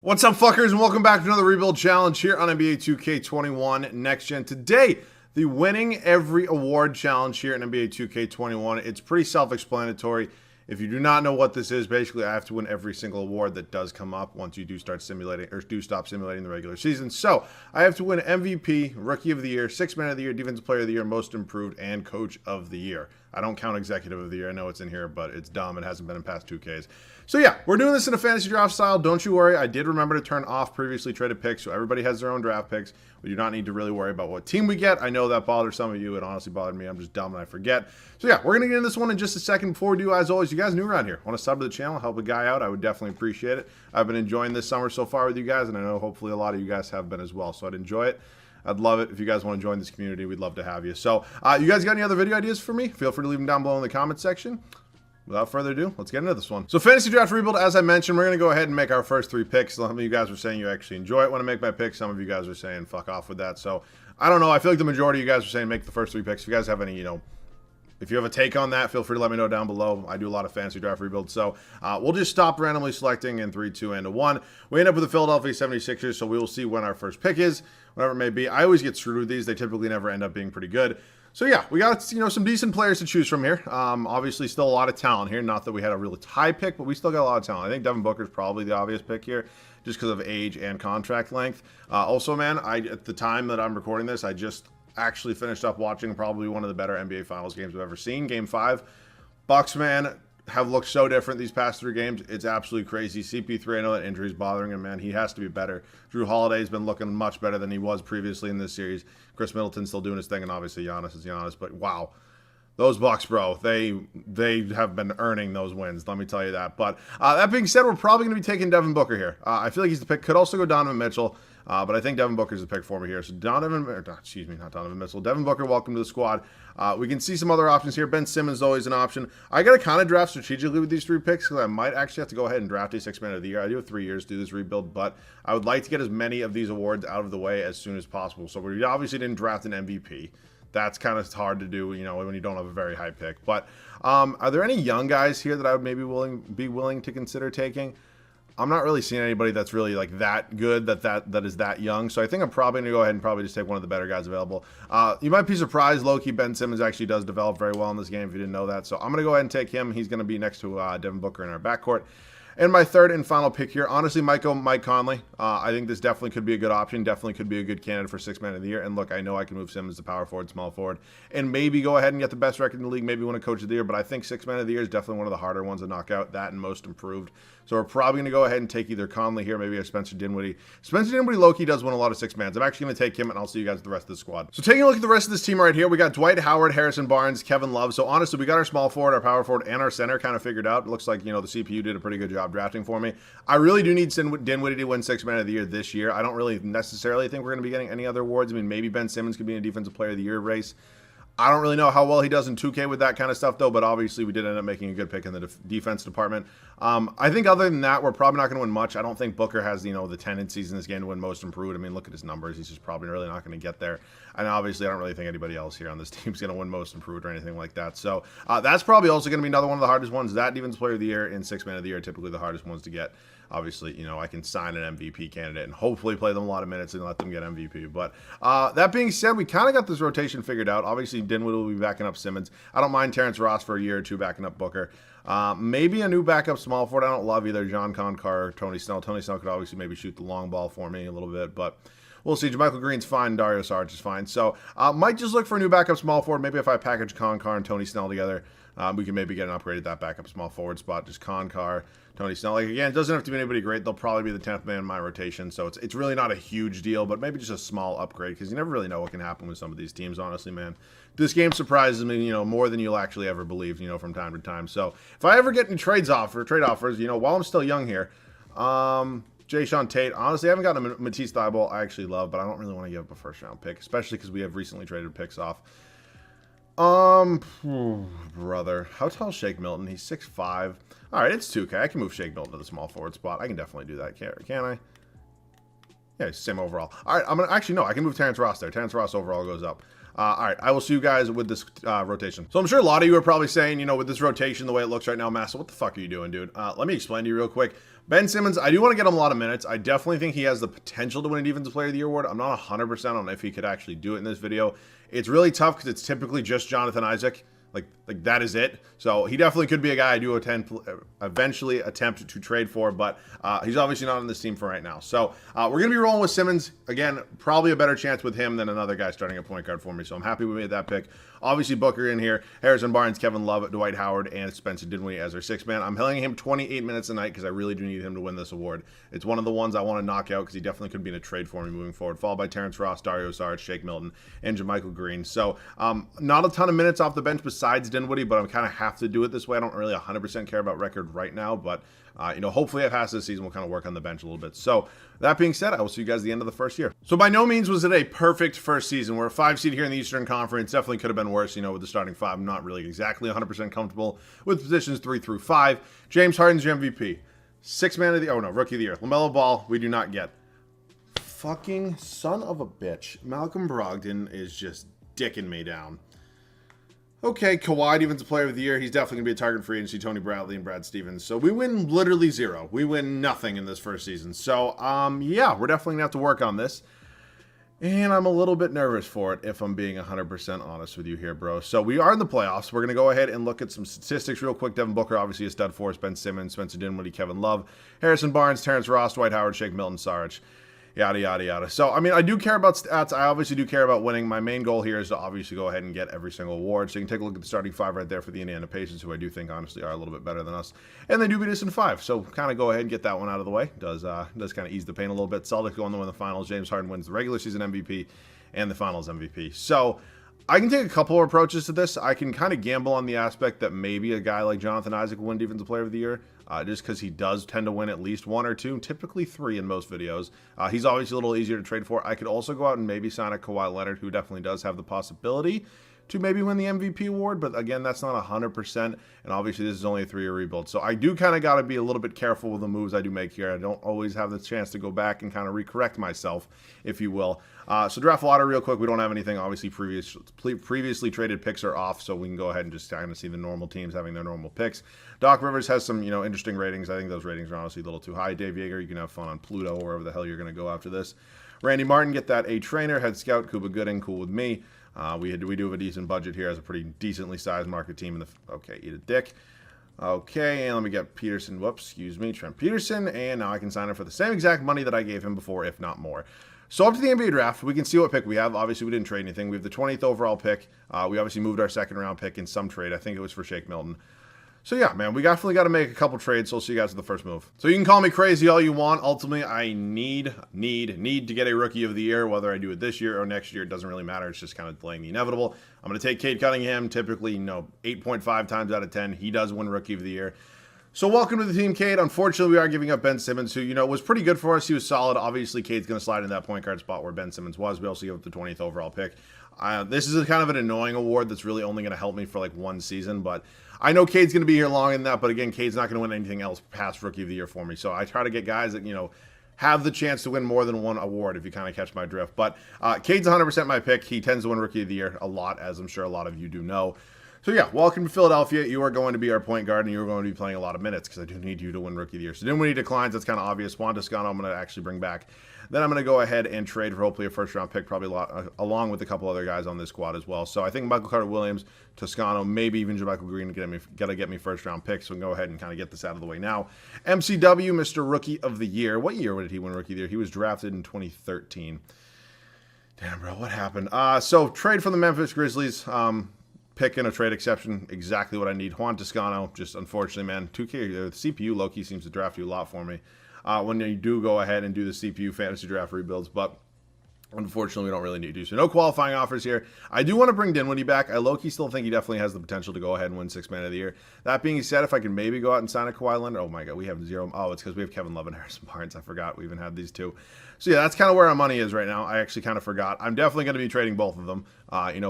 What's up, fuckers, and welcome back to another rebuild challenge here on NBA 2K21 Next Gen. Today, the winning every award challenge here in NBA 2K21. It's pretty self-explanatory. If you do not know what this is, basically I have to win every single award that does come up once you do start simulating or do stop simulating the regular season. So I have to win MVP, Rookie of the Year, Sixth Man of the Year, Defensive Player of the Year, Most Improved, and Coach of the Year. I don't count Executive of the Year. I know it's in here, but it's dumb. It hasn't been in past 2Ks. So yeah, we're doing this in a fantasy draft style. Don't you worry. I did remember to turn off previously traded picks, so everybody has their own draft picks. We do not need to really worry about what team we get. I know that bothers some of you. It honestly bothered me. I'm just dumb and I forget. So yeah, we're going to get into this one in just a second. Before we do, as always, you guys new around here, want to sub to the channel, help a guy out, I would definitely appreciate it. I've been enjoying this summer so far with you guys, and I know hopefully a lot of you guys have been as well. So I'd enjoy it. I'd love it. If you guys want to join this community, we'd love to have you. So you guys got any other video ideas for me? Feel free to leave them down below in the comment section. Without further ado, let's get into this one. So fantasy draft rebuild, as I mentioned, we're going to go ahead and make our first 3 picks. Some of you guys were saying you actually enjoy it when I make my picks. Some of you guys are saying fuck off with that. So I don't know. I feel like the majority of you guys are saying make the first 3 picks. If you guys have any, if you have a take on that, feel free to let me know down below. I do a lot of fantasy draft rebuilds. So we'll just stop randomly selecting in 3, 2, and 1. We end up with the Philadelphia 76ers, so we will see when our first pick is, whatever it may be. I always get screwed with these. They typically never end up being pretty good. So yeah, we got some decent players to choose from here. Obviously, still a lot of talent here. Not that we had a really high pick, but we still got a lot of talent. I think Devin Booker is probably the obvious pick here, just because of age and contract length. Also, man, at the time that I'm recording this, I just actually finished up watching probably one of the better NBA Finals games I've ever seen. Game 5, Bucks, man, have looked so different these past 3 games. It's absolutely crazy. CP3, I know that injury is bothering him, man. He has to be better. Drew Holiday's been looking much better than he was previously in this series. Chris Middleton's still doing his thing, and obviously Giannis is Giannis. But wow, those Bucks, bro, they have been earning those wins. Let me tell you that. But that being said, we're probably going to be taking Devin Booker here. I feel like he's the pick. Could also go Donovan Mitchell. But I think Devin Booker's the pick for me here. So not Donovan Mitchell. Devin Booker, welcome to the squad. We can see some other options here. Ben Simmons is always an option. I got to kind of draft strategically with these 3 picks because I might actually have to go ahead and draft a 6th Man of the Year. I do have 3 years to do this rebuild, but I would like to get as many of these awards out of the way as soon as possible. So we obviously didn't draft an MVP. That's kind of hard to do, when you don't have a very high pick. But are there any young guys here that I would maybe be willing to consider taking? I'm not really seeing anybody that's really like that good that is that young. So I think I'm probably going to go ahead and probably just take one of the better guys available. You might be surprised, low-key, Ben Simmons actually does develop very well in this game if you didn't know that. So I'm going to go ahead and take him. He's going to be next to Devin Booker in our backcourt. And my third and final pick here, honestly, Mike Conley. I think this definitely could be a good option. Definitely could be a good candidate for 6th Man of the Year. And look, I know I can move Simmons to power forward, small forward, and maybe go ahead and get the best record in the league, maybe win a Coach of the Year. But I think 6th Man of the Year is definitely one of the harder ones to knock out, that and Most Improved. So we're probably going to go ahead and take either Conley here, maybe a Spencer Dinwiddie. Spencer Dinwiddie, low-key, does win a lot of 6 mans. I'm actually going to take him, and I'll see you guys at the rest of the squad. So taking a look at the rest of this team right here, we got Dwight Howard, Harrison Barnes, Kevin Love. So honestly, we got our small forward, our power forward, and our center kind of figured out. It looks like, the CPU did a pretty good job drafting for me. I really do need Dinwiddie to win 6th Man of the Year this year. I don't really necessarily think we're going to be getting any other awards. I mean, maybe Ben Simmons could be in a Defensive Player of the Year race. I don't really know how well he does in 2K with that kind of stuff, though, but obviously we did end up making a good pick in the defense department. I think other than that, we're probably not going to win much. I don't think Booker has, the tendencies in this game to win Most Improved. I mean, look at his numbers. He's just probably really not going to get there. And obviously, I don't really think anybody else here on this team is going to win Most Improved or anything like that. So that's probably also going to be another one of the hardest ones. That Defensive Player of the Year and 6th Man of the Year are typically the hardest ones to get. Obviously, I can sign an MVP candidate and hopefully play them a lot of minutes and let them get MVP. But that being said, we kind of got this rotation figured out. Obviously, Dinwiddie will be backing up Simmons. I don't mind Terrence Ross for a year or 2 backing up Booker. Maybe a new backup small forward. I don't love either John Concar or Tony Snell. Tony Snell could obviously maybe shoot the long ball for me a little bit, but we'll see. JaMychal Green's fine. Dario Saric is fine. So might just look for a new backup small forward. Maybe if I package Concar and Tony Snell together, we can maybe get an upgrade at that backup small forward spot. Just Concar, Tony Snell. Like, again, it doesn't have to be anybody great. They'll probably be the 10th man in my rotation. So it's really not a huge deal, but maybe just a small upgrade because you never really know what can happen with some of these teams, honestly, man. This game surprises me, more than you'll actually ever believe, from time to time. So if I ever get any trade offers, while I'm still young here, Jayshawn Tate, honestly, I haven't gotten a Matisse Thybulle I actually love, but I don't really want to give up a first-round pick, especially because we have recently traded picks off. Brother. How tall is Shake Milton? He's 6'5". All right, it's 2K. I can move Shake Milton to the small forward spot. I can definitely do that, can I? Yeah, same overall. All right, I'm going to... Actually, no, I can move Terrence Ross there. Terrence Ross overall goes up. All right, I will see you guys with this rotation. So I'm sure a lot of you are probably saying, with this rotation, the way it looks right now, Massa, what the fuck are you doing, dude? Let me explain to you real quick. Ben Simmons, I do want to get him a lot of minutes. I definitely think he has the potential to win a Defensive Player of the Year award. I'm not 100% on if he could actually do it in this video. It's really tough because it's typically just Jonathan Isaac. Like that is it. So he definitely could be a guy I do eventually attempt to trade for, but he's obviously not on this team for right now. So we're going to be rolling with Simmons. Again, probably a better chance with him than another guy starting a point guard for me. So I'm happy we made that pick. Obviously, Booker in here, Harrison Barnes, Kevin Love, Dwight Howard, and Spencer Dinwiddie as our sixth man. I'm playing him 28 minutes a night because I really do need him to win this award. It's one of the ones I want to knock out because he definitely could be in a trade for me moving forward, followed by Terrence Ross, Dario Saric, Shake Milton, and JaMychal Green. So not a ton of minutes off the bench besides Dinwiddie, but I kind of have to do it this way. I don't really 100% care about record right now, but hopefully past this season we'll kind of work on the bench a little bit. So that being said, I will see you guys at the end of the first year. So by no means was it a perfect first season. We're a 5 seed here in the Eastern Conference. Definitely could have been worse, with the starting 5. I'm not really exactly 100% comfortable with positions 3 through 5. James Harden's your MVP. Rookie of the year. LaMelo Ball, we do not get. Fucking son of a bitch. Malcolm Brogdon is just dicking me down. Okay, Kawhi, Defensive Player of the Year. He's definitely going to be a target free agency. Tony Bradley and Brad Stevens. So we win literally 0. We win nothing in this first season. So, yeah, we're definitely going to have to work on this. And I'm a little bit nervous for it, if I'm being 100% honest with you here, bro. So we are in the playoffs. We're going to go ahead and look at some statistics real quick. Devin Booker, obviously a stud for us. Ben Simmons, Spencer Dinwiddie, Kevin Love, Harrison Barnes, Terrence Ross, Dwight Howard, Shake Milton, Saric. Yada, yada, yada. So, I do care about stats. I obviously do care about winning. My main goal here is to obviously go ahead and get every single award. So you can take a look at the starting 5 right there for the Indiana Pacers, who I do think, honestly, are a little bit better than us. And they do beat us in 5. So kind of go ahead and get that one out of the way. Does kind of ease the pain a little bit. Celtics go on to win the finals. James Harden wins the regular season MVP and the finals MVP. So I can take a couple of approaches to this. I can kind of gamble on the aspect that maybe a guy like Jonathan Isaac will win Defensive Player of the Year, just because he does tend to win at least 1 or 2, typically 3 in most videos. He's obviously a little easier to trade for. I could also go out and maybe sign a Kawhi Leonard, who definitely does have the possibility to maybe win the MVP award, but again, that's not 100%, and obviously this is only a 3-year rebuild. So I do kind of got to be a little bit careful with the moves I do make here. I don't always have the chance to go back and kind of recorrect myself, if you will. So draft lottery real quick. We don't have anything. Obviously, previously traded picks are off, so we can go ahead and just kind of see the normal teams having their normal picks. Doc Rivers has some, interesting ratings. I think those ratings are honestly a little too high. Dave Yeager, you can have fun on Pluto or wherever the hell you're going to go after this. Randy Martin, get that A trainer, head scout, Cuba Gooding, cool with me. We do have a decent budget here as a pretty decently sized market team. Okay, eat a dick. Okay, and let me get Peterson. Whoops, excuse me, Trent Peterson, and now I can sign him for the same exact money that I gave him before, if not more. So up to the NBA draft, we can see what pick we have. Obviously, we didn't trade anything. We have the 20th overall pick. We obviously moved our second round pick in some trade. I think it was for Shake Milton. So yeah, man, we definitely got to make a couple trades. So I'll see you guys at the first move. So you can call me crazy all you want. Ultimately, I need to get a Rookie of the Year. Whether I do it this year or next year, it doesn't really matter. It's just kind of delaying the inevitable. I'm going to take Cade Cunningham. Typically, 8.5 times out of 10, he does win Rookie of the Year. So welcome to the team, Cade. Unfortunately, we are giving up Ben Simmons, who, was pretty good for us. He was solid. Obviously, Cade's going to slide in that point guard spot where Ben Simmons was. We also give up the 20th overall pick. This is kind of an annoying award that's really only going to help me for like 1 season, but I know Cade's going to be here longer than that, but again, Cade's not going to win anything else past Rookie of the Year for me. So I try to get guys that, have the chance to win more than 1 award, if you kind of catch my drift. But Cade's 100% my pick. He tends to win Rookie of the Year a lot, as I'm sure a lot of you do know. So yeah, welcome to Philadelphia. You are going to be our point guard, and you are going to be playing a lot of minutes because I do need you to win Rookie of the Year. So Dinwiddie declines. That's kind of obvious. Juan Toscano, I'm going to actually bring back. Then I'm going to go ahead and trade for hopefully a first-round pick, probably along with a couple other guys on this squad as well. So I think Michael Carter-Williams, Toscano, maybe even JaMychal Green got to get me first-round picks. So we can go ahead and kind of get this out of the way now. MCW, Mr. Rookie of the Year. What year did he win Rookie of the Year? He was drafted in 2013. Damn, bro, what happened? So trade for the Memphis Grizzlies. Pick and a trade exception, exactly what I need. Juan Toscano, just unfortunately, man, 2K, the CPU low-key seems to draft you a lot for me when you do go ahead and do the CPU fantasy draft rebuilds, but unfortunately, we don't really need to. So no qualifying offers here. I do want to bring Dinwiddie back. I low-key still think he definitely has the potential to go ahead and win 6th Man of the Year. That being said, if I can maybe go out and sign a Kawhi Leonard, oh my God, we have 0. Oh, it's because we have Kevin Love and Harrison Barnes. I forgot we even had these 2. So yeah, that's kind of where our money is right now. I actually kind of forgot. I'm definitely going to be trading both of them,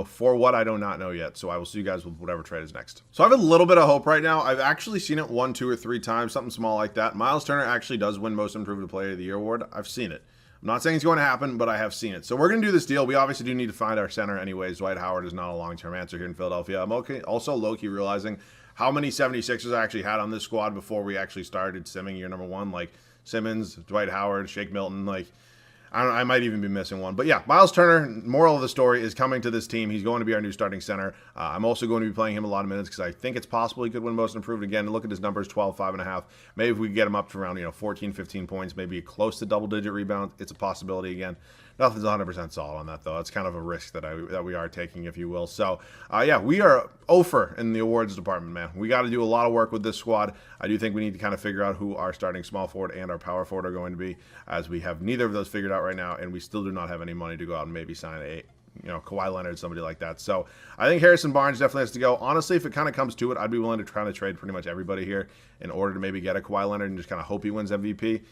for what I do not know yet. So I will see you guys with whatever trade is next. So I have a little bit of hope right now. I've actually seen it 1, 2, or 3 times, something small like that. Miles Turner actually does win Most Improved Player of the Year award. I've seen it. I'm not saying it's going to happen, but I have seen it. So we're going to do this deal. We obviously do need to find our center anyways. Dwight Howard is not a long-term answer here in Philadelphia. I'm also low-key realizing how many 76ers I actually had on this squad before we actually started simming year number 1, like Simmons, Dwight Howard, Shake Milton, like I might even be missing one. But yeah, Miles Turner, moral of the story, is coming to this team. He's going to be our new starting center. I'm also going to be playing him a lot of minutes because I think it's possible he could win most improved. Again, look at his numbers, 12, 5.5. Maybe if we get him up to around 14, 15 points, maybe close to double-digit rebounds, it's a possibility again. Nothing's 100% solid on that, though. It's kind of a risk that we are taking, if you will. So, yeah, we are over in the awards department, man. We got to do a lot of work with this squad. I do think we need to kind of figure out who our starting small forward and our power forward are going to be, as we have neither of those figured out right now, and we still do not have any money to go out and maybe sign Kawhi Leonard, somebody like that. So I think Harrison Barnes definitely has to go. Honestly, if it kind of comes to it, I'd be willing to try to trade pretty much everybody here in order to maybe get a Kawhi Leonard and just kind of hope he wins MVP.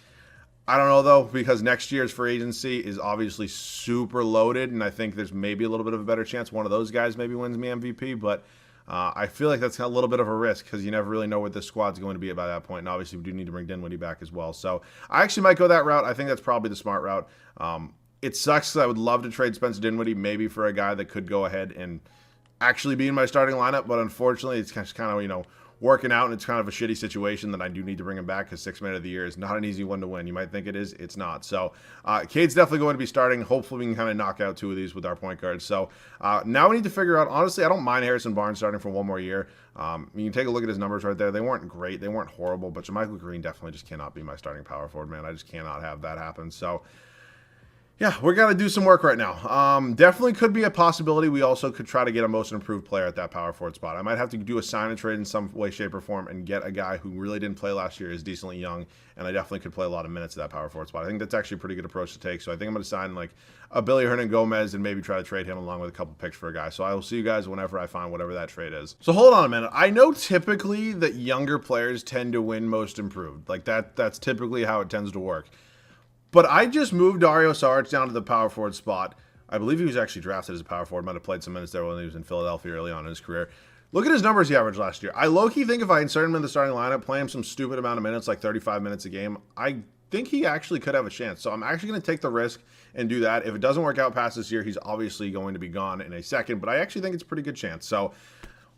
I don't know, though, because next year's free agency is obviously super loaded, and I think there's maybe a little bit of a better chance one of those guys maybe wins me MVP, but I feel like that's a little bit of a risk because you never really know what this squad's going to be by that point, and obviously we do need to bring Dinwiddie back as well. So I actually might go that route. I think that's probably the smart route. It sucks because I would love to trade Spencer Dinwiddie maybe for a guy that could go ahead and actually be in my starting lineup, but unfortunately it's kind of working out, and it's kind of a shitty situation that I do need to bring him back because 6th man of the year is not an easy one to win. You might think it is. It's not. So Cade's definitely going to be starting. Hopefully we can kind of knock out 2 of these with our point guards. So now we need to figure out, honestly, I don't mind Harrison Barnes starting for one more year. You can take a look at his numbers right there. They weren't great. They weren't horrible, but JaMychal Green definitely just cannot be my starting power forward, man. I just cannot have that happen. So yeah, we're going to do some work right now. Definitely could be a possibility. We also could try to get a most improved player at that power forward spot. I might have to do a sign and trade in some way, shape, or form and get a guy who really didn't play last year, is decently young, and I definitely could play a lot of minutes at that power forward spot. I think that's actually a pretty good approach to take. So I think I'm going to sign like a Billy Hernan-Gomez and maybe try to trade him along with a couple picks for a guy. So I will see you guys whenever I find whatever that trade is. So hold on a minute. I know typically that younger players tend to win most improved. Like that's typically how it tends to work. But I just moved Dario Saric down to the power forward spot. I believe he was actually drafted as a power forward. Might have played some minutes there when he was in Philadelphia early on in his career. Look at his numbers he averaged last year. I low-key think if I insert him in the starting lineup, play him some stupid amount of minutes, like 35 minutes a game, I think he actually could have a chance. So I'm actually going to take the risk and do that. If it doesn't work out past this year, he's obviously going to be gone in a second. But I actually think it's a pretty good chance. So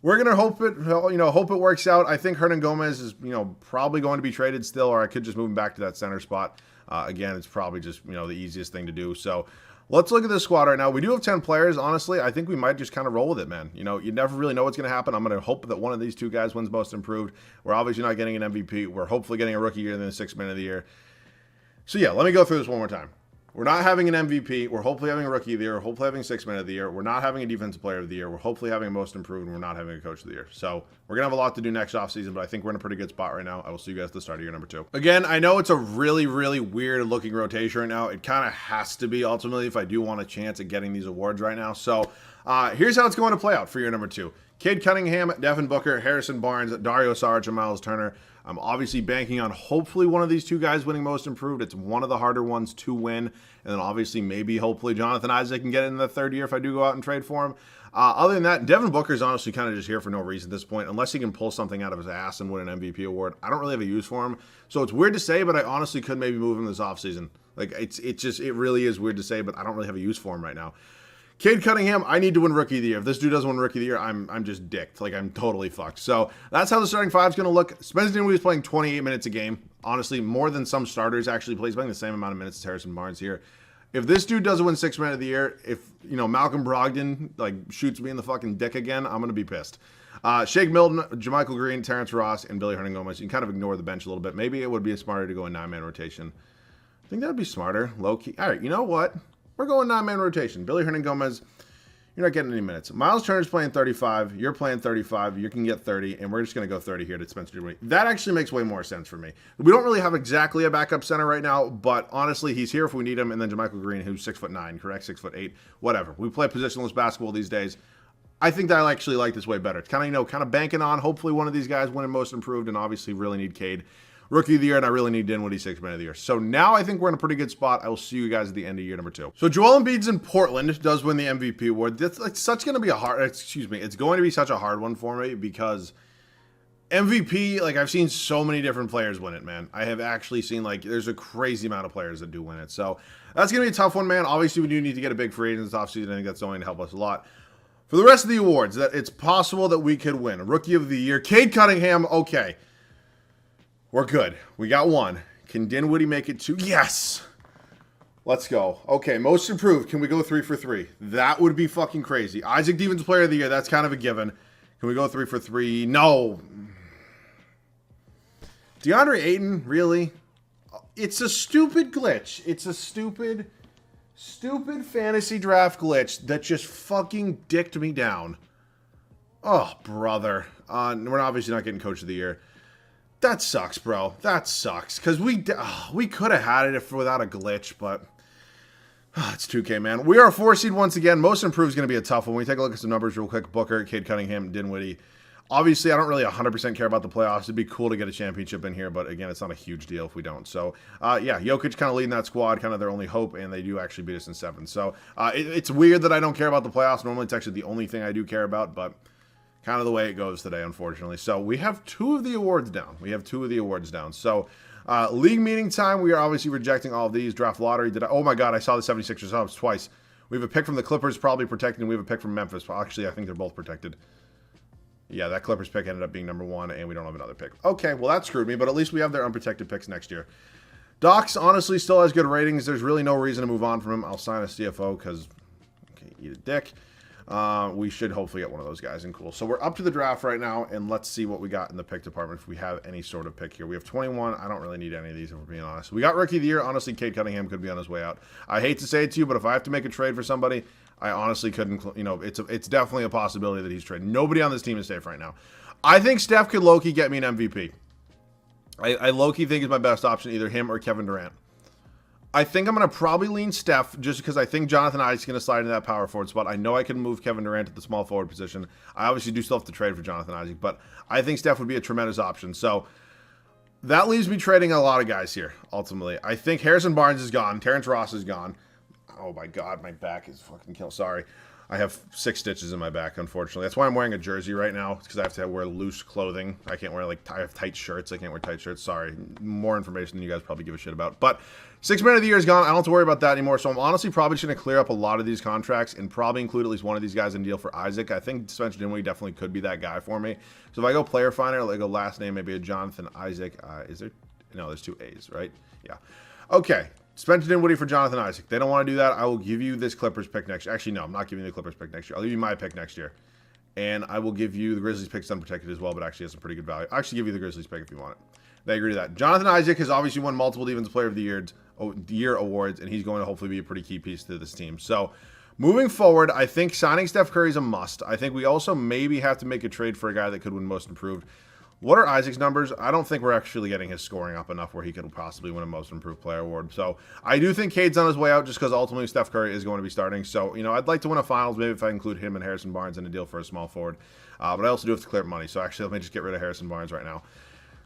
we're gonna hope it works out. I think Hernan-Gomez is probably going to be traded still, or I could just move him back to that center spot. Again, it's probably just the easiest thing to do. So let's look at this squad right now. We do have 10 players. Honestly, I think we might just kind of roll with it, man. You never really know what's going to happen. I'm going to hope that one of these 2 guys wins most improved. We're obviously not getting an MVP. We're hopefully getting a rookie year and then the 6th man of the year. So yeah, let me go through this one more time. We're not having an MVP. We're hopefully having a rookie of the year. We're hopefully having 6th man of the year. We're not having a defensive player of the year. We're hopefully having a most improved, and we're not having a coach of the year. So we're going to have a lot to do next offseason, but I think we're in a pretty good spot right now. I will see you guys at the start of year number 2. Again, I know it's a really, really weird looking rotation right now. It kind of has to be ultimately if I do want a chance at getting these awards right now. So here's how it's going to play out for year number 2. Cade Cunningham, Devin Booker, Harrison Barnes, Dario Saric, and Miles Turner. I'm obviously banking on hopefully one of these 2 guys winning most improved. It's one of the harder ones to win. And then obviously maybe hopefully Jonathan Isaac can get it in the 3rd year if I do go out and trade for him. Other than that, Devin Booker is honestly kind of just here for no reason at this point. Unless he can pull something out of his ass and win an MVP award, I don't really have a use for him. So it's weird to say, but I honestly could maybe move him this offseason. Like it really is weird to say, but I don't really have a use for him right now. Cade Cunningham, I need to win Rookie of the Year. If this dude doesn't win Rookie of the Year, I'm just dicked. Like, I'm totally fucked. So that's how the starting 5 is going to look. Spencer Dinwiddie is playing 28 minutes a game. Honestly, more than some starters actually play. He's playing the same amount of minutes as Harrison Barnes here. If this dude doesn't win 6th man of the year, if, Malcolm Brogdon, shoots me in the fucking dick again, I'm going to be pissed. Shake Milton, JaMychal Green, Terrence Ross, and Billy Hernan-Gomez. You can kind of ignore the bench a little bit. Maybe it would be smarter to go in 9-man rotation. I think that would be smarter. Low-key. All right, you know what? We're going 9-man rotation. Billy Hernan-Gomez, you're not getting any minutes. Miles Turner's playing 35. You're playing 35. You can get 30, and we're just going to go 30 here to Spencer Dinwiddie. That actually makes way more sense for me. We don't really have exactly a backup center right now, but honestly, he's here if we need him. And then JaMychal Green, who's 6'9", correct? 6'8", whatever. We play positionless basketball these days. I think that I actually like this way better. It's kind of banking on hopefully one of these guys winning most improved, and obviously really need Cade Rookie of the Year, and I really need Dinwiddie 6th man of the year. So now I think we're in a pretty good spot. I will see you guys at the end of year number 2. So Joel Embiid's in Portland, does win the MVP award. It's going to be it's going to be such a hard one for me because MVP, I've seen so many different players win it, man. I have actually seen, there's a crazy amount of players that do win it. So that's going to be a tough one, man. Obviously, we do need to get a big free agent this offseason. I think that's going to help us a lot. For the rest of the awards, that it's possible that we could win. Rookie of the Year, Cade Cunningham. Okay. We're good. We got one. Can Dinwiddie make it 2? Yes. Let's go. Okay, most improved. Can we go 3 for 3? That would be fucking crazy. Isaac Defensive Player of the Year. That's kind of a given. Can we go 3 for 3? No. DeAndre Ayton, really? It's a stupid glitch. It's a stupid fantasy draft glitch that just fucking dicked me down. Oh, brother. We're obviously not getting Coach of the Year. That sucks, bro. That sucks. Because we could have had it without a glitch, but it's 2K, man. We are a 4 seed once again. Most improved is going to be a tough one. When we take a look at some numbers real quick, Booker, Cade Cunningham, Dinwiddie. Obviously, I don't really 100% care about the playoffs. It'd be cool to get a championship in here, but again, it's not a huge deal if we don't. So, yeah, Jokic kind of leading that squad, kind of their only hope, and they do actually beat us in 7. So, it's weird that I don't care about the playoffs. Normally, it's actually the only thing I do care about, but kind of the way it goes today, unfortunately. So, we have 2 of the awards down. So, league meeting time, we are obviously rejecting all of these. Draft lottery, oh my God, I saw the 76ers Hubs twice. We have a pick from the Clippers, probably protected, and we have a pick from Memphis. Well, actually, I think they're both protected. Yeah, that Clippers pick ended up being number 1, and we don't have another pick. Okay, well, that screwed me, but at least we have their unprotected picks next year. Docs, honestly, still has good ratings. There's really no reason to move on from him. I'll sign a CFO because, okay, eat a dick. We should hopefully get one of those guys, and cool. So we're up to the draft right now, and let's see what we got in the pick department if we have any sort of pick here. We have 21. I don't really need any of these, if we're being honest. We got Rookie of the Year. Honestly, Cade Cunningham could be on his way out. I hate to say it to you, but if I have to make a trade for somebody, I honestly couldn't, it's definitely a possibility that he's traded. Nobody on this team is safe right now. I think Steph could low-key get me an MVP. I low-key think is my best option, either him or Kevin Durant. I think I'm going to probably lean Steph just because I think Jonathan Isaac's going to slide into that power forward spot. I know I can move Kevin Durant to the small forward position. I obviously do still have to trade for Jonathan Isaac, but I think Steph would be a tremendous option. So that leaves me trading a lot of guys here, ultimately. I think Harrison Barnes is gone. Terrence Ross is gone. Oh my God, my back is fucking killed. Sorry. I have 6 stitches in my back, unfortunately. That's why I'm wearing a jersey right now. It's because I have to wear loose clothing. I can't wear, I have tight shirts. I can't wear tight shirts. Sorry. More information than you guys probably give a shit about. But 6 man of the year is gone. I don't have to worry about that anymore. So I'm honestly probably just going to clear up a lot of these contracts and probably include at least one of these guys in deal for Isaac. I think Spencer Dinwiddie definitely could be that guy for me. So if I go player finder, like a last name, maybe a Jonathan Isaac. Is there? No, there's 2 A's, right? Yeah. Okay. Spencer Dinwiddie for Jonathan Isaac. They don't want to do that. I will give you this Clippers pick next year. Actually, no, I'm not giving you the Clippers pick next year. I'll give you my pick next year. And I will give you the Grizzlies pick unprotected as well, but actually has a pretty good value. I'll actually give you the Grizzlies pick if you want it. They agree to that. Jonathan Isaac has obviously won multiple Defensive Player of the Year awards, and he's going to hopefully be a pretty key piece to this team. So moving forward, I think signing Steph Curry is a must. I think we also maybe have to make a trade for a guy that could win most improved. What are Isaac's numbers? I don't think we're actually getting his scoring up enough where he could possibly win a most improved player award. So I do think Cade's on his way out just because ultimately Steph Curry is going to be starting. So, I'd like to win a finals, maybe if I include him and Harrison Barnes in a deal for a small forward. But I also do have to clear up money. So actually, let me just get rid of Harrison Barnes right now.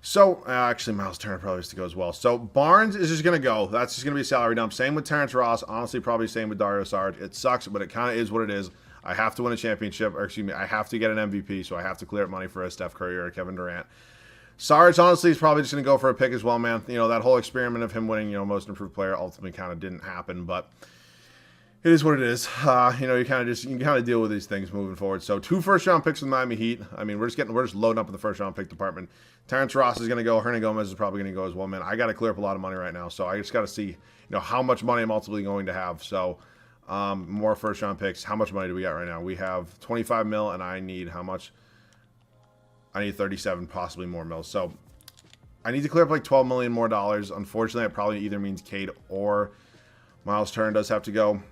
So, actually, Miles Turner probably has to go as well. So, Barnes is just going to go. That's just going to be a salary dump. Same with Terrence Ross. Honestly, probably same with Dario Saric. It sucks, but it kind of is what it is. I have to win a championship, or excuse me, I have to get an MVP, so I have to clear up money for a Steph Curry or a Kevin Durant. Saric, honestly, is probably just going to go for a pick as well, man. That whole experiment of him winning, most improved player ultimately kind of didn't happen, but it is what it is. You kind of deal with these things moving forward. So 2 first-round picks with Miami Heat. I mean, we're just loading up in the first-round pick department. Terrence Ross is going to go. Hernan Gomez is probably going to go as well, man. I got to clear up a lot of money right now, so I just got to see, how much money I'm ultimately going to have. So more first-round picks. How much money do we got right now? We have 25 mil, and I need how much? I need 37, possibly more mils. So I need to clear up like $12 million more dollars. Unfortunately, that probably either means Cade or Miles Turner does have to go.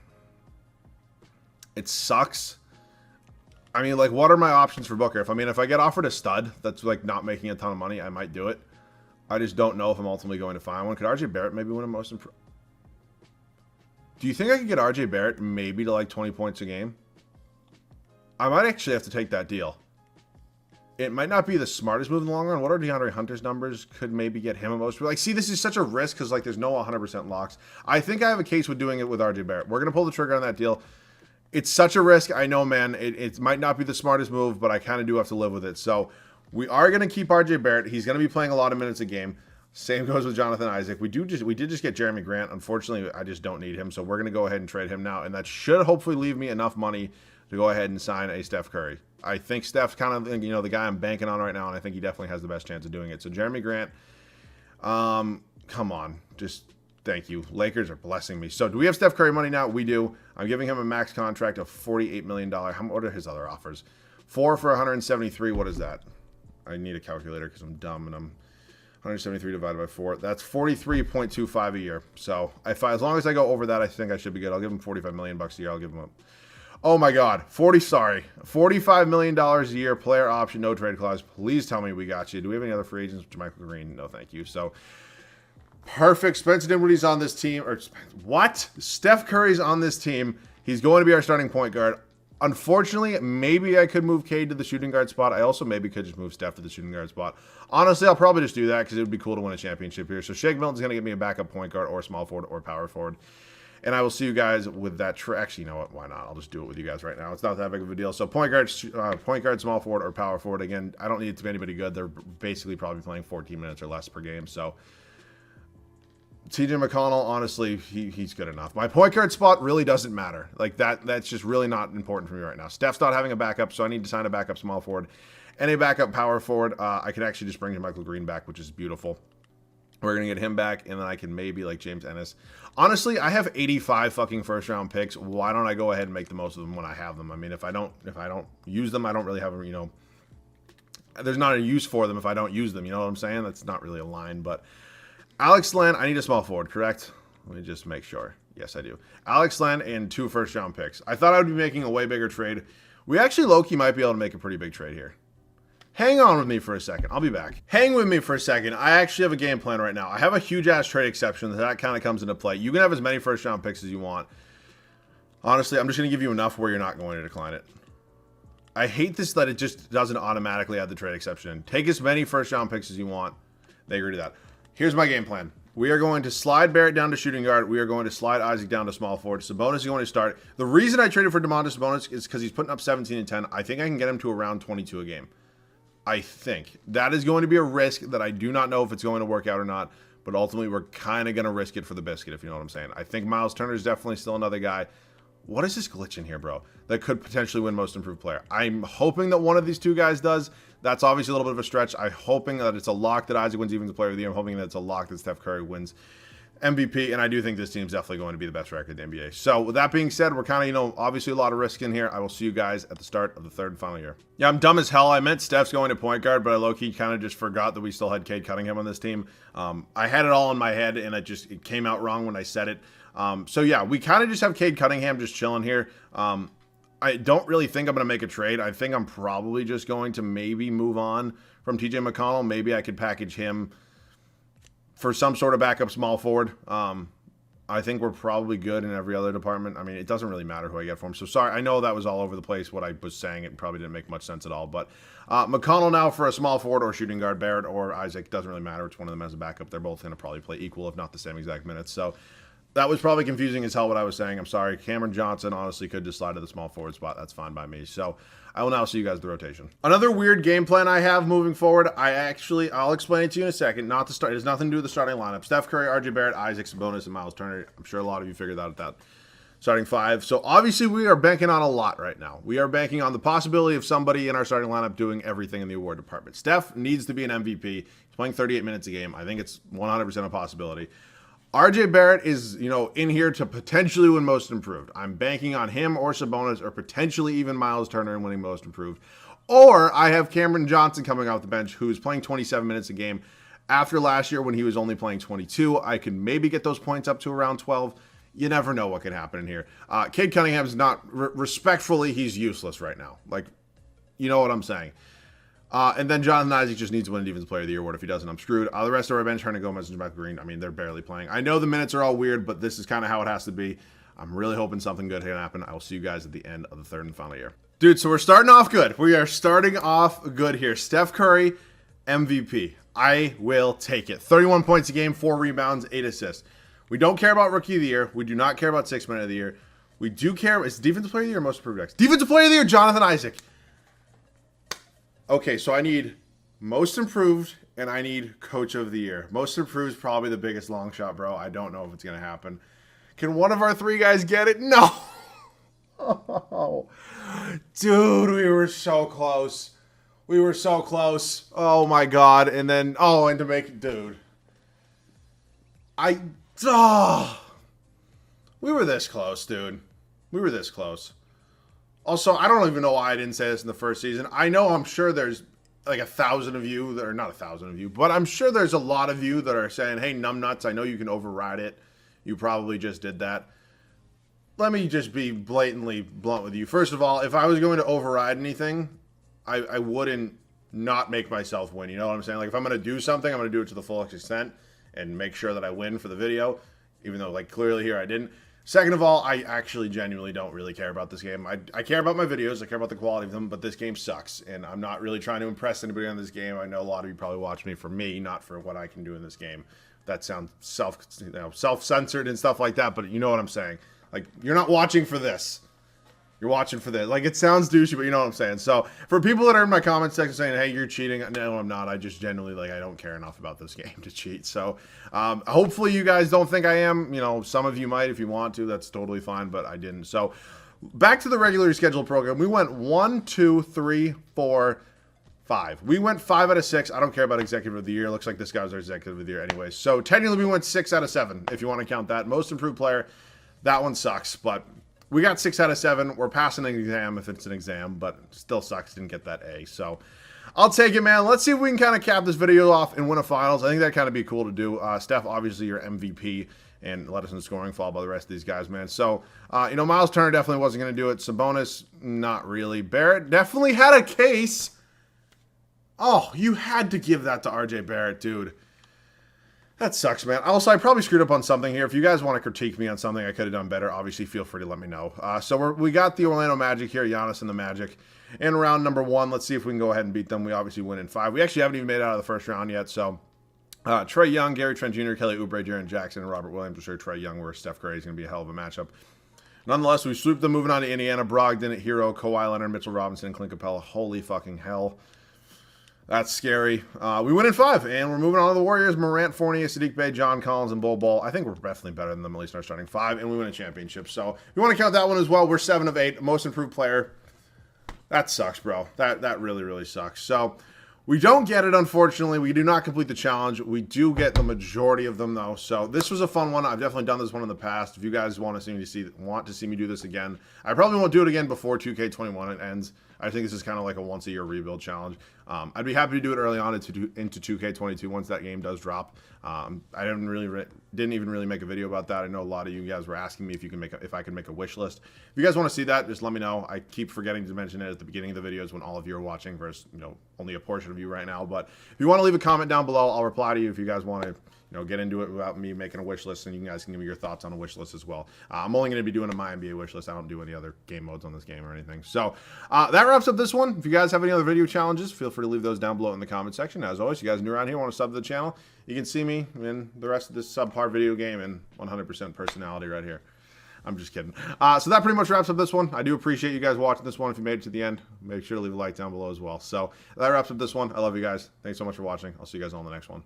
It sucks. I mean, what are my options for Booker? If I get offered a stud that's not making a ton of money, I might do it. I just don't know if I'm ultimately going to find one. Could RJ Barrett maybe win a most improved? Do you think I could get RJ Barrett maybe to 20 points a game? I might actually have to take that deal. It might not be the smartest move in the long run. What are DeAndre Hunter's numbers? Could maybe get him a most. See, this is such a risk because there's no 100% locks. I think I have a case with doing it with RJ Barrett. We're gonna pull the trigger on that deal. It's such a risk. I know, man. It might not be the smartest move, but I kind of do have to live with it. So we are gonna keep RJ Barrett. He's gonna be playing a lot of minutes a game. Same goes with Jonathan Isaac. We did just get Jeremy Grant. Unfortunately, I just don't need him, so we're gonna go ahead and trade him now, and that should hopefully leave me enough money to go ahead and sign a Steph Curry. I think Steph's kind of, the guy I'm banking on right now, and I think he definitely has the best chance of doing it. So Jeremy Grant, come on, just thank you. Lakers are blessing me. So do we have Steph Curry money now? We do. I'm giving him a max contract of $48 million. What are his other offers? 4 for 173. What is that? I need a calculator because I'm dumb, and I'm 173 divided by 4. That's 43.25 a year. So as long as I go over that, I think I should be good. I'll give him $45 million a year. I'll give him oh my God, $45 million a year, player option, no trade clause. Please tell me we got you. Do we have any other free agents? Michael Green? No, thank you. So perfect. Spencer Dinwiddie's on this team. Or what? Steph Curry's on this team. He's going to be our starting point guard. Unfortunately, maybe I could move Cade to the shooting guard spot. I also maybe could just move Steph to the shooting guard spot. Honestly, I'll probably just do that because it would be cool to win a championship here. So Shake Milton's going to give me a backup point guard or small forward or power forward. And I will see you guys with that. Actually, you know what? Why not? I'll just do it with you guys right now. It's not that big of a deal. So point guard, small forward, or power forward. Again, I don't need it to be anybody good. They're basically probably playing 14 minutes or less per game. So TJ McConnell, honestly, he's good enough. My point guard spot really doesn't matter. Like that's just really not important for me right now. Steph's not having a backup, so I need to sign a backup small forward and a backup power forward. I could actually just bring Michael Green back, which is beautiful. We're going to get him back, and then I can maybe like James Ennis. Honestly, I have 85 fucking first-round picks. Why don't I go ahead and make the most of them when I have them? I mean, if I don't use them, I don't really have them, there's not a use for them if I don't use them. You know what I'm saying? That's not really a line, but Alex Len, I need a small forward, correct? Let me just make sure. Yes, I do. Alex Len and 2 first-round picks. I thought I would be making a way bigger trade. We actually, low-key, might be able to make a pretty big trade here. Hang on with me for a second. I'll be back. Hang with me for a second. I actually have a game plan right now. I have a huge-ass trade exception that kind of comes into play. You can have as many first-round picks as you want. Honestly, I'm just going to give you enough where you're not going to decline it. I hate this that it just doesn't automatically add the trade exception in. Take as many first-round picks as you want. They agree to that. Here's my game plan. We are going to slide Barrett down to shooting guard. We are going to slide Isaac down to small forward. Sabonis is going to start. The reason I traded for Domantas Sabonis is because he's putting up 17 and 10. I think I can get him to around 22 a game. I think. That is going to be a risk that I do not know if it's going to work out or not, but ultimately we're kind of going to risk it for the biscuit, if you know what I'm saying. I think Miles Turner is definitely still another guy. What is this glitch in here, bro? That could potentially win most improved player. I'm hoping that one of these two guys does. That's obviously a little bit of a stretch. I'm hoping that it's a lock that Isaac wins even the player of the year. I'm hoping that it's a lock that Steph Curry wins MVP, and I do think this team's definitely going to be the best record in the NBA. So with that being said, we're kind of, obviously a lot of risk in here. I will see you guys at the start of the third and final year. Yeah, I'm dumb as hell. I meant Steph's going to point guard, but I low-key kind of just forgot that we still had Cade Cunningham on this team. I had it all in my head, and it came out wrong when I said it. So yeah, we kind of just have Cade Cunningham just chilling here. I don't really think I'm going to make a trade. I think I'm probably just going to maybe move on from TJ McConnell. Maybe I could package him for some sort of backup small forward. I think we're probably good in every other department. I mean, it doesn't really matter who I get for him. So sorry, I know that was all over the place what I was saying. It probably didn't make much sense at all. But McConnell now for a small forward or shooting guard, Barrett or Isaac. Doesn't really matter which one of them has a backup. They're both going to probably play equal, if not the same exact minutes. So that was probably confusing as hell what I was saying. I'm sorry. Cameron Johnson honestly could just slide to the small forward spot. That's fine by me. So I will now see you guys at the rotation. Another weird game plan I have moving forward. I'll explain it to you in a second. Not to start. It has nothing to do with the starting lineup. Steph Curry, RJ Barrett, Isaac Sabonis, and Miles Turner. I'm sure a lot of you figured that out at that starting 5. So obviously we are banking on a lot right now. We are banking on the possibility of somebody in our starting lineup doing everything in the award department. Steph needs to be an MVP. He's playing 38 minutes a game. I think it's 100% a possibility. RJ Barrett is, in here to potentially win most improved. I'm banking on him or Sabonis or potentially even Miles Turner in winning most improved. Or I have Cameron Johnson coming off the bench who's playing 27 minutes a game. After last year when he was only playing 22, I can maybe get those points up to around 12. You never know what can happen in here. Cade Cunningham's not, respectfully, he's useless right now. Like, you know what I'm saying. And then Jonathan Isaac just needs to win a Defensive Player of the Year award. If he doesn't, I'm screwed. The rest of our bench, Hernan Gomez and Michael Green, I mean, they're barely playing. I know the minutes are all weird, but this is kind of how it has to be. I'm really hoping something good can happen. I will see you guys at the end of the third and final year. Dude, so we're starting off good. We are starting off good here. Steph Curry, MVP. I will take it. 31 points a game, 4 rebounds, 8 assists. We don't care about Rookie of the Year. We do not care about 6 Man of the Year. We do care. It's Defensive Player of the Year or Most Improved Next? Defensive Player of the Year, Jonathan Isaac. Okay, so I need Most Improved and I need Coach of the Year. Most Improved is probably the biggest long shot, bro. I don't know if it's going to happen. Can one of our 3 guys get it? No. Dude, we were so close. We were so close. Oh my god. And then, and to make, dude. We were this close, dude. We were this close. Also, I don't even know why I didn't say this in the first season. I'm sure there's like 1,000 of you that are not 1,000 of you, but I'm sure there's a lot of you that are saying, hey, numbnuts, I know you can override it. You probably just did that. Let me just be blatantly blunt with you. First of all, if I was going to override anything, I wouldn't not make myself win. You know what I'm saying? Like, if I'm going to do something, I'm going to do it to the full extent and make sure that I win for the video, even though, like, clearly here I didn't. Second of all, I actually genuinely don't really care about this game. I care about my videos. I care about the quality of them, but this game sucks, and I'm not really trying to impress anybody on this game. I know a lot of you probably watch me for me, not for what I can do in this game. That sounds self-censored and stuff like that, but you know what I'm saying. Like, you're not watching for this. You're watching for this. Like, it sounds douchey, but you know what I'm saying. So, for people that are in my comment section saying, hey, you're cheating, no, I'm not. I just genuinely, like, I don't care enough about this game to cheat. So, hopefully you guys don't think I am. You know, some of you might if you want to. That's totally fine, but I didn't. So, back to the regularly scheduled program. We went 1, 2, 3, 4, 5. We went 5 out of 6. I don't care about Executive of the Year. Looks like this guy was our Executive of the Year anyway. So, technically, we went 6 out of 7, if you want to count that. Most Improved Player, that one sucks, but we got 6 out of 7. We're passing an exam if it's an exam, but still sucks. Didn't get that A. So I'll take it, man. Let's see if we can kind of cap this video off and win a finals. I think that'd kind of be cool to do. Steph, obviously, your MVP, and let us in scoring, followed by the rest of these guys, man. So, Miles Turner definitely wasn't going to do it. Sabonis, not really. Barrett definitely had a case. Oh, you had to give that to RJ Barrett, dude. That sucks, man. Also, I probably screwed up on something here. If you guys want to critique me on something I could have done better, obviously feel free to let me know. So we got the Orlando Magic here, Giannis and the Magic. In round number 1, let's see if we can go ahead and beat them. We obviously win in 5. We actually haven't even made it out of the first round yet. So Trae Young, Gary Trent Jr., Kelly Oubre, Jaren Jackson, and Robert Williams. I'm sure Trae Young where Steph Curry is going to be a hell of a matchup. Nonetheless, we swooped them moving on to Indiana. Brogdon, Hero, Kawhi Leonard, Mitchell Robinson, and Clint Capella. Holy fucking hell. That's scary. We win in 5, and we're moving on to the Warriors. Morant, Fournier, Sadiq Bey, John Collins, and Bol Bol. I think we're definitely better than them, at least in our starting 5, and we win a championship. So if you want to count that one as well, we're 7 of 8. Most Improved Player. That sucks, bro. That really, really sucks. So we don't get it, unfortunately. We do not complete the challenge. We do get the majority of them, though. So this was a fun one. I've definitely done this one in the past. If you guys want to see me do this again, I probably won't do it again before 2K21 ends. I think this is kind of like a once-a-year rebuild challenge. I'd be happy to do it early on into 2K22 once that game does drop. I didn't even really make a video about that. I know a lot of you guys were asking me if I could make a wish list. If you guys want to see that, just let me know. I keep forgetting to mention it at the beginning of the videos when all of you are watching versus only a portion of you right now. But if you want to leave a comment down below, I'll reply to you if you guys want to get into it without me making a wish list, and you guys can give me your thoughts on a wish list as well. I'm only going to be doing my NBA wish list. I don't do any other game modes on this game or anything. So that wraps up this one. If you guys have any other video challenges, feel free to leave those down below in the comment section. As always, you guys new around here, want to sub to the channel, you can see me in the rest of this subpar video game and 100% personality right here. I'm just kidding. So that pretty much wraps up this one. I do appreciate you guys watching this one. If you made it to the end, make sure to leave a like down below as well. So that wraps up this one. I love you guys. Thanks so much for watching. I'll see you guys all in the next one.